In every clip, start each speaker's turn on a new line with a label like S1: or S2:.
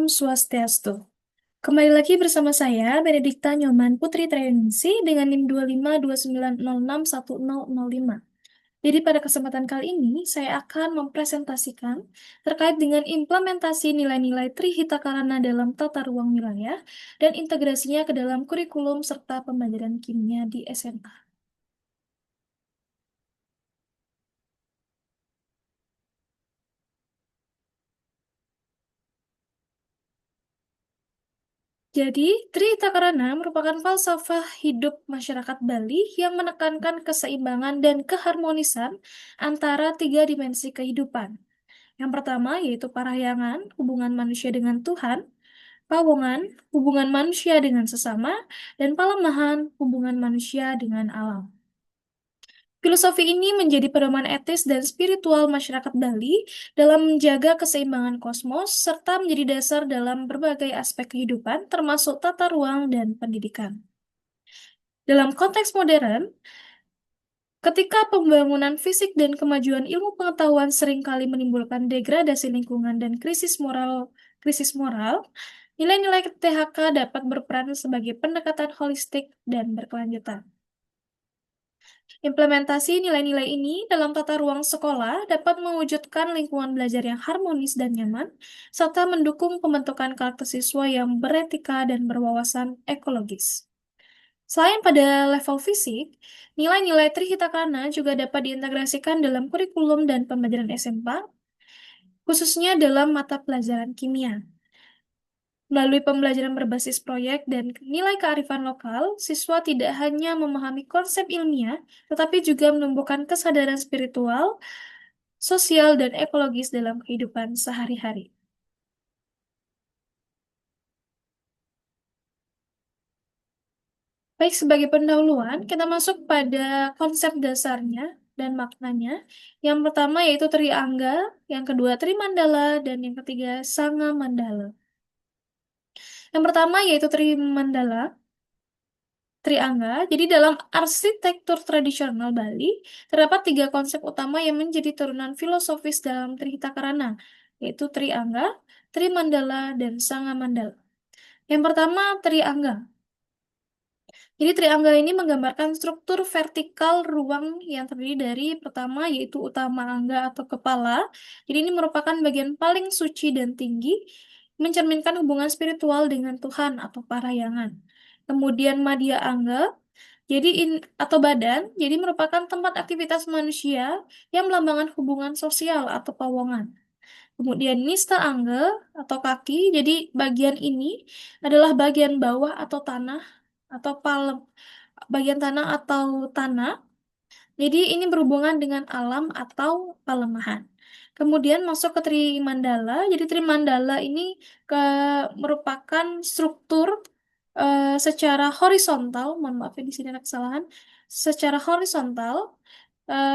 S1: Swastiastu. Kembali lagi bersama saya, Benedikta Nyoman Putri Trianingsih dengan NIM 25290610005. Jadi pada kesempatan kali ini, saya akan mempresentasikan terkait dengan implementasi nilai-nilai Trihitakarana dalam tata ruang wilayah dan integrasinya ke dalam kurikulum serta pembelajaran kimia di SMA. Jadi, Trihitakarana merupakan falsafah hidup masyarakat Bali yang menekankan keseimbangan dan keharmonisan antara tiga dimensi kehidupan. Yang pertama yaitu parahyangan, hubungan manusia dengan Tuhan, pawongan, hubungan manusia dengan sesama, dan palemahan, hubungan manusia dengan alam. Filosofi ini menjadi pedoman etis dan spiritual masyarakat Bali dalam menjaga keseimbangan kosmos serta menjadi dasar dalam berbagai aspek kehidupan termasuk tata ruang dan pendidikan. Dalam konteks modern, ketika pembangunan fisik dan kemajuan ilmu pengetahuan seringkali menimbulkan degradasi lingkungan dan krisis moral, nilai-nilai THK dapat berperan sebagai pendekatan holistik dan berkelanjutan. Implementasi nilai-nilai ini dalam tata ruang sekolah dapat mewujudkan lingkungan belajar yang harmonis dan nyaman, serta mendukung pembentukan karakter siswa yang beretika dan berwawasan ekologis. Selain pada level fisik, nilai-nilai Trihitakarna juga dapat diintegrasikan dalam kurikulum dan pembelajaran SMA, khususnya dalam mata pelajaran kimia. Melalui pembelajaran berbasis proyek dan nilai kearifan lokal, siswa tidak hanya memahami konsep ilmiah, tetapi juga menumbuhkan kesadaran spiritual, sosial, dan ekologis dalam kehidupan sehari-hari. Baik, sebagai pendahuluan, kita masuk pada konsep dasarnya dan maknanya. Yang pertama yaitu Triangga, yang kedua Trimandala, dan yang ketiga Sanga Mandala. Yang pertama yaitu Trimandala, Triangga. Jadi dalam arsitektur tradisional Bali, terdapat tiga konsep utama yang menjadi turunan filosofis dalam Trihitakarana, yaitu Triangga, Trimandala, dan Sanga Mandala. Yang pertama, Triangga. Jadi triangle ini menggambarkan struktur vertikal ruang yang terdiri dari pertama yaitu utama angga atau kepala. Jadi ini merupakan bagian paling suci dan tinggi, mencerminkan hubungan spiritual dengan Tuhan atau parahyangan. Kemudian madya angga, atau badan, jadi merupakan tempat aktivitas manusia yang melambangkan hubungan sosial atau pawongan. Kemudian nista angga atau kaki, jadi bagian ini adalah bagian bawah atau tanah atau bagian tanah atau tanah. Jadi ini berhubungan dengan alam atau palemahan. Kemudian masuk ke Trimandala. Jadi Trimandala ini ke, merupakan struktur secara horizontal. Mohon maaf ya, di sini ada kesalahan. Secara horizontal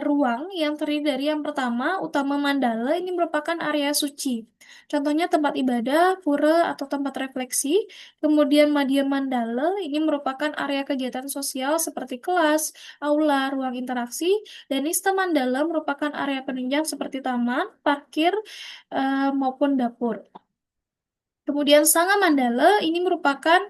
S1: ruang yang terdiri dari yang pertama, utama mandala ini merupakan area suci. Contohnya tempat ibadah, pura, atau tempat refleksi. Kemudian Madhya Mandala ini merupakan area kegiatan sosial seperti kelas, aula, ruang interaksi. Dan Nista Mandala merupakan area penunjang seperti taman, parkir, maupun dapur. Kemudian Sanga Mandala ini merupakan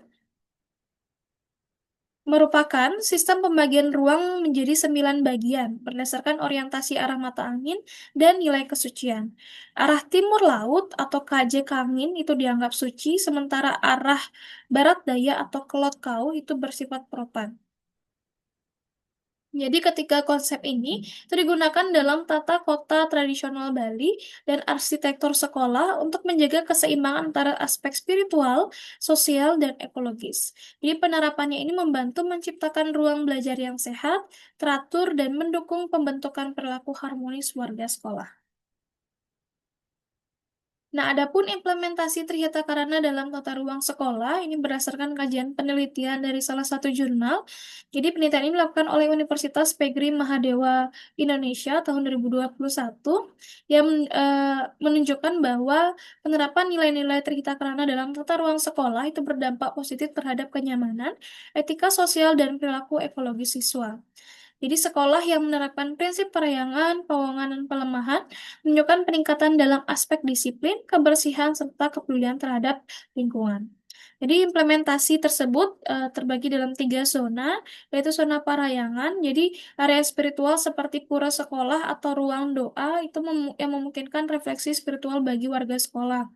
S1: sistem pembagian ruang menjadi 9 bagian berdasarkan orientasi arah mata angin dan nilai kesucian. Arah timur laut atau KJ Kangin itu dianggap suci, sementara arah barat daya atau Kelot Kau itu bersifat propan. Jadi ketika konsep ini itu digunakan dalam tata kota tradisional Bali dan arsitektur sekolah untuk menjaga keseimbangan antara aspek spiritual, sosial, dan ekologis. Jadi penerapannya ini membantu menciptakan ruang belajar yang sehat, teratur, dan mendukung pembentukan perilaku harmonis warga sekolah. Nah, adapun implementasi Trihatakarana dalam tata ruang sekolah ini berdasarkan kajian penelitian dari salah satu jurnal. Jadi penelitian ini dilakukan oleh Universitas Pegri Mahadewa Indonesia tahun 2021 yang menunjukkan bahwa penerapan nilai-nilai Trihitakarana dalam tata ruang sekolah itu berdampak positif terhadap kenyamanan, etika sosial, dan perilaku ekologis siswa. Jadi sekolah yang menerapkan prinsip periangan, pawongan, dan pelemahan menunjukkan peningkatan dalam aspek disiplin, kebersihan, serta kepedulian terhadap lingkungan. Jadi implementasi tersebut terbagi dalam 3 zona, yaitu zona parayangan. Jadi area spiritual seperti pura sekolah atau ruang doa itu yang memungkinkan refleksi spiritual bagi warga sekolah.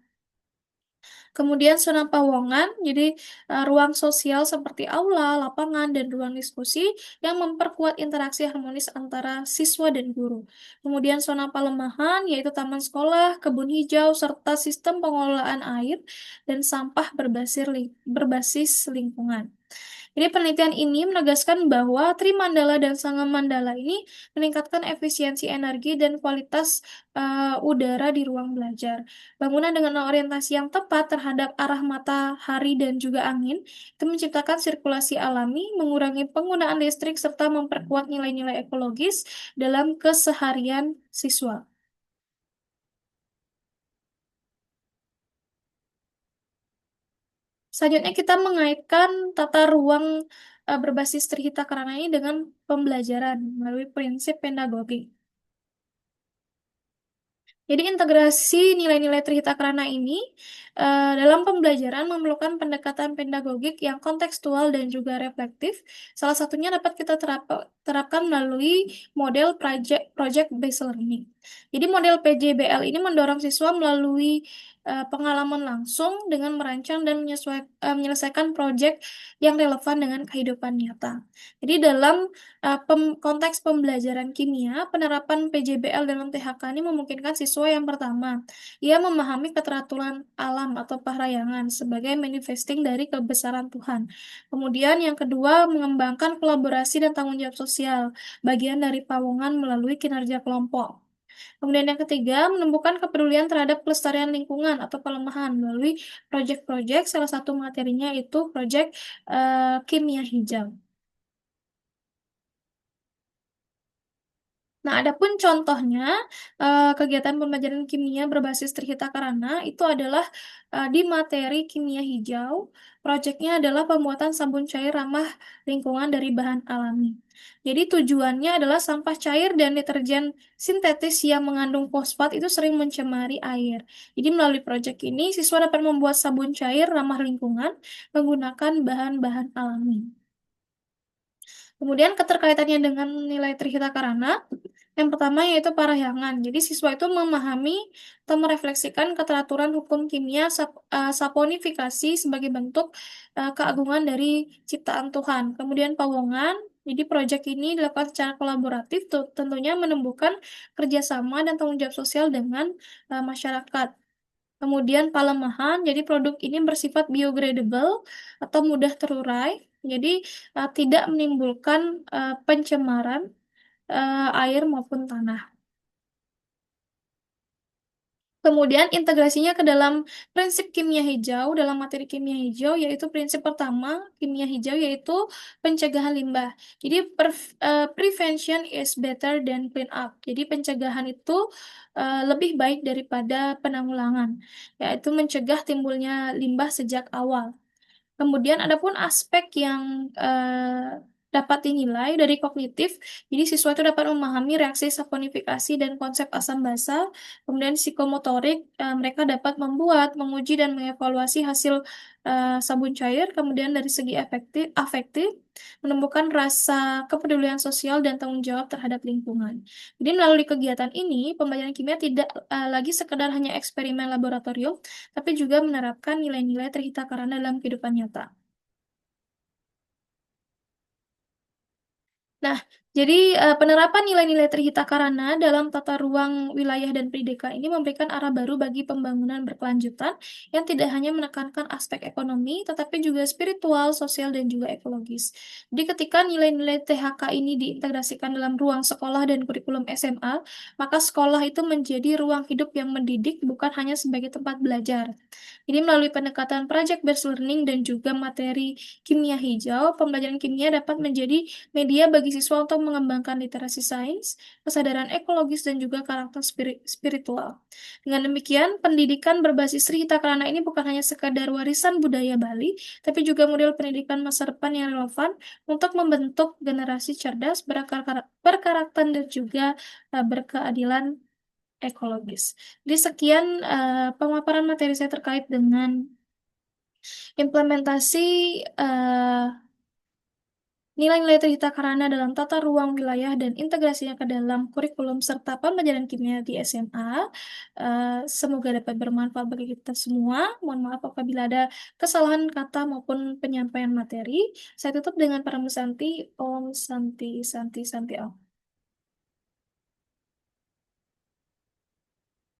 S1: Kemudian zona pawongan, jadi ruang sosial seperti aula, lapangan, dan ruang diskusi yang memperkuat interaksi harmonis antara siswa dan guru. Kemudian zona palemahan, yaitu taman sekolah, kebun hijau, serta sistem pengelolaan air dan sampah berbasis lingkungan. Jadi penelitian ini menegaskan bahwa Trimandala dan Sangamandala ini meningkatkan efisiensi energi dan kualitas udara di ruang belajar. Bangunan dengan orientasi yang tepat terhadap arah matahari dan juga angin itu menciptakan sirkulasi alami, mengurangi penggunaan listrik, serta memperkuat nilai-nilai ekologis dalam keseharian siswa. Selanjutnya kita mengaitkan tata ruang berbasis Trihita Karana ini dengan pembelajaran melalui prinsip pedagogi. Jadi integrasi nilai-nilai Trihita Karana ini dalam pembelajaran memerlukan pendekatan pedagogik yang kontekstual dan juga reflektif. Salah satunya dapat kita terapkan melalui model project based learning. Jadi model PJBL ini mendorong siswa melalui pengalaman langsung dengan merancang dan menyelesaikan proyek yang relevan dengan kehidupan nyata. Jadi dalam konteks pembelajaran kimia, penerapan PJBL dalam THK ini memungkinkan siswa yang pertama, ia memahami keteraturan alam atau parayangan sebagai manifesting dari kebesaran Tuhan. Kemudian yang kedua, mengembangkan kolaborasi dan tanggung jawab sosial, bagian dari pawongan melalui kinerja kelompok. Kemudian yang ketiga, menumbuhkan kepedulian terhadap pelestarian lingkungan atau pelemahan melalui proyek-proyek, salah satu materinya itu proyek kimia hijau. Nah, adapun contohnya, kegiatan pembelajaran kimia berbasis Trihita Karana itu adalah di materi kimia hijau. Proyeknya adalah pembuatan sabun cair ramah lingkungan dari bahan alami. Jadi tujuannya adalah sampah cair dan deterjen sintetis yang mengandung fosfat itu sering mencemari air. Jadi melalui proyek ini, siswa dapat membuat sabun cair ramah lingkungan menggunakan bahan-bahan alami. Kemudian keterkaitannya dengan nilai Trihita Karana, yang pertama yaitu parahyangan. Jadi siswa itu memahami atau merefleksikan keteraturan hukum kimia saponifikasi sebagai bentuk keagungan dari ciptaan Tuhan. Kemudian pawongan, jadi proyek ini dilakukan secara kolaboratif, tentunya menumbuhkan kerjasama dan tanggung jawab sosial dengan masyarakat. Kemudian palemahan, jadi produk ini bersifat biodegradable atau mudah terurai, jadi tidak menimbulkan pencemaran air maupun tanah. Kemudian integrasinya ke dalam prinsip kimia hijau, dalam materi kimia hijau, yaitu prinsip pertama kimia hijau yaitu pencegahan limbah. Jadi prevention is better than clean up. Jadi pencegahan itu lebih baik daripada penanggulangan, yaitu mencegah timbulnya limbah sejak awal. Kemudian adapun aspek yang dapat dinilai dari kognitif, jadi siswa itu dapat memahami reaksi saponifikasi dan konsep asam basa. Kemudian psikomotorik, mereka dapat membuat, menguji, dan mengevaluasi hasil sabun cair. Kemudian dari segi afektif, menumbuhkan rasa kepedulian sosial dan tanggung jawab terhadap lingkungan. Jadi melalui kegiatan ini, pembelajaran kimia tidak lagi sekedar hanya eksperimen laboratorium, tapi juga menerapkan nilai-nilai Trihita Karana dalam kehidupan nyata. Nah, jadi penerapan nilai-nilai Trihita Karana dalam tata ruang wilayah dan pendidikan ini memberikan arah baru bagi pembangunan berkelanjutan yang tidak hanya menekankan aspek ekonomi, tetapi juga spiritual, sosial, dan juga ekologis. Jadi ketika nilai-nilai THK ini diintegrasikan dalam ruang sekolah dan kurikulum SMA, maka sekolah itu menjadi ruang hidup yang mendidik, bukan hanya sebagai tempat belajar. Jadi melalui pendekatan project based learning dan juga materi kimia hijau, pembelajaran kimia dapat menjadi media bagi siswa untuk mengembangkan literasi sains, kesadaran ekologis, dan juga karakter spiritual. Dengan demikian, pendidikan berbasis Sri Hita Karana ini bukan hanya sekadar warisan budaya Bali, tapi juga model pendidikan masa depan yang relevan untuk membentuk generasi cerdas, berkarakter, dan juga berkeadilan ekologis. Jadi sekian pemaparan materi saya terkait dengan implementasi nilai-nilai Trihita Karana dalam tata ruang wilayah dan integrasinya ke dalam kurikulum serta pembelajaran kimia di SMA. Semoga dapat bermanfaat bagi kita semua. Mohon maaf apabila ada kesalahan kata maupun penyampaian materi. Saya tutup dengan para Santi. Om Santi Santi Santi Om.